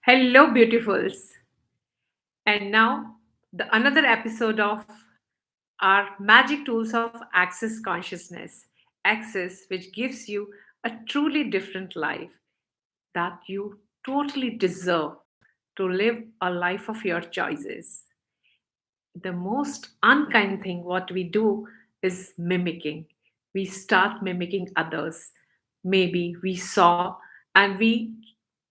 Hello, beautifuls. And now, the another episode of our magic tools of access consciousness. Access, which gives you a truly different life that you totally deserve to live a life of your choices. The most unkind thing what we do is mimicking. We start mimicking others. Maybe we saw and we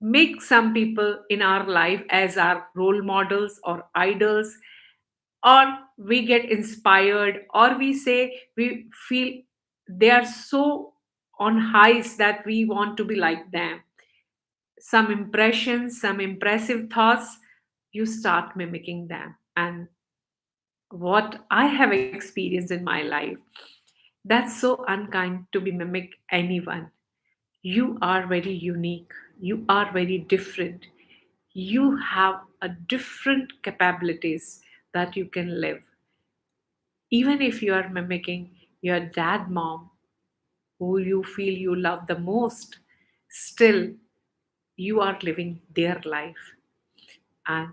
make some people in our life as our role models or idols, or we get inspired, or we say we feel they are so on highs that we want to be like them. Some impressions, some impressive thoughts, you start mimicking them. And what I have experienced in my life, that's so unkind to be mimic anyone. You are very unique. You are very different. You have a different capabilities that you can live. Even if you are mimicking your dad, mom, who you feel you love the most, still you are living their life and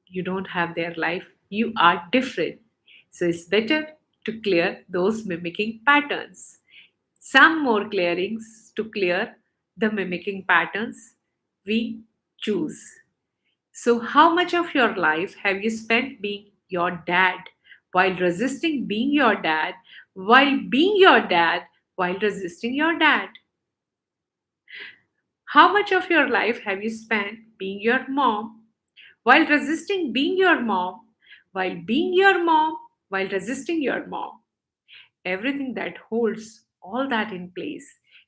you don't have their life. You are different. So it's better to clear those mimicking patterns. Some more clearings to clear the mimicking patterns we choose. So, how much of your life have you spent being your dad while resisting being your dad, while being your dad while resisting your dad? How much of your life have you spent being your mom while resisting being your mom, while being your mom while resisting your mom? Everything that holds all that in place.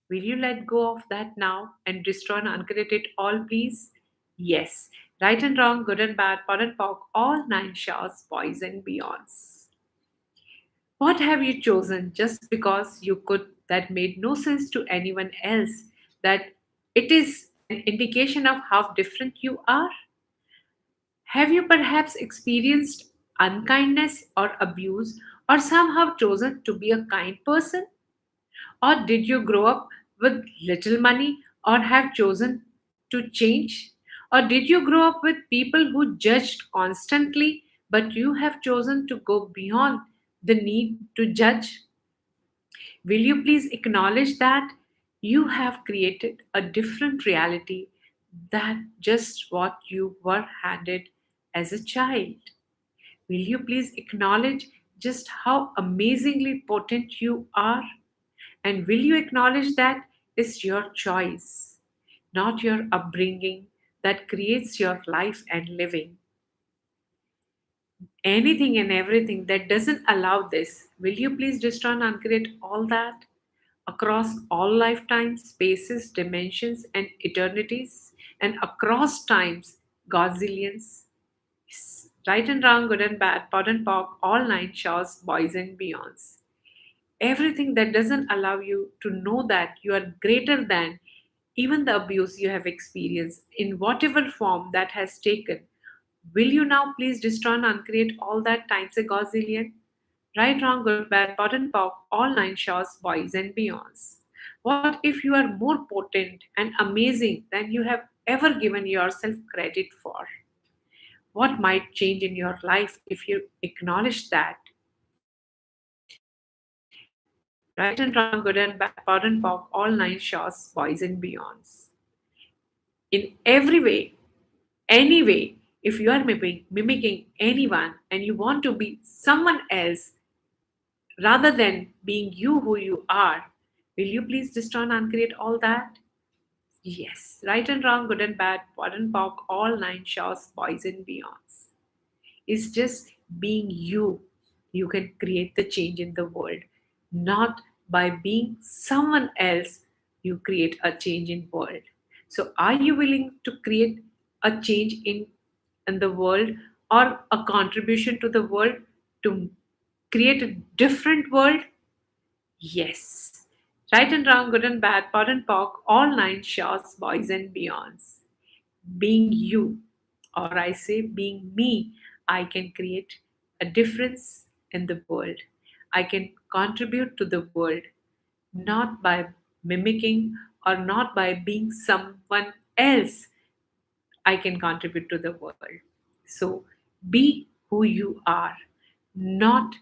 Will you let go of that now and destroy and uncreate it all, please? Yes. Right and wrong, good and bad, pot and pock, all nine shores, boys and beyonds. What have you chosen just because you could that made no sense to anyone else? That it is an indication of how different you are? Have you perhaps experienced unkindness or abuse or somehow chosen to be a kind person? Or did you grow up with little money or have chosen to change? Or did you grow up with people who judged constantly but you have chosen to go beyond the need to judge? Will you please acknowledge that you have created a different reality than just what you were handed as a child? Will you please acknowledge just how amazingly potent you are? And will you acknowledge that it's your choice, not your upbringing, that creates your life and living? Anything and everything that doesn't allow this, will you please destroy and uncreate all that across all lifetimes, spaces, dimensions, and eternities, and across times, gazillions? Yes. Right and wrong, good and bad, pot and pock, all nine shores, boys and beyonds. Everything that doesn't allow you to know that you are greater than even the abuse you have experienced in whatever form that has taken. Will you now please destroy and uncreate all that times a gazillion? Right, wrong, good, bad, pot and pock, all nine shores, boys and beyonds. What if you are more potent and amazing than you have ever given yourself credit for? What might change in your life if you acknowledge that? Right and wrong, good and bad, pot and pock, all nine shores, boys and beyonds. In every way, any way, if you are mimicking anyone and you want to be someone else rather than being you who you are, will you please destroy and uncreate all that? Yes, right and wrong, good and bad, pot and pock, all nine shores, boys and beyonds. It's just being you. You can create the change in the world, not by being someone else. You create a change in world. So, are you willing to create a change in the world or a contribution to the world to create a different world? Yes. Right and wrong, good and bad, pot and pock, all nine shorts, boys and beyonds. Being you, or I say being me, I can create a difference in the world. I can contribute to the world, not by mimicking or not by being someone else I can contribute to the world. So be who you are, not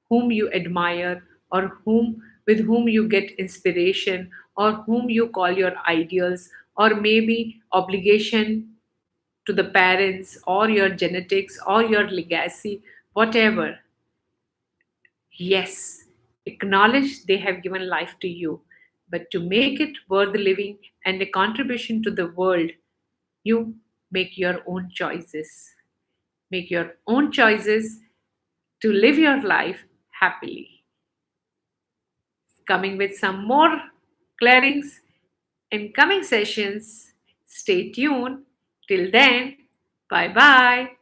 whom you admire or whom you get inspiration or whom you call your ideals or maybe obligation to the parents or your genetics or your legacy, whatever. Yes, acknowledge they have given life to you, but to make it worth living and a contribution to the world, you make your own choices. Make your own choices to live your life happily. Coming with some more clearings in coming sessions. Stay tuned. Till then, bye bye.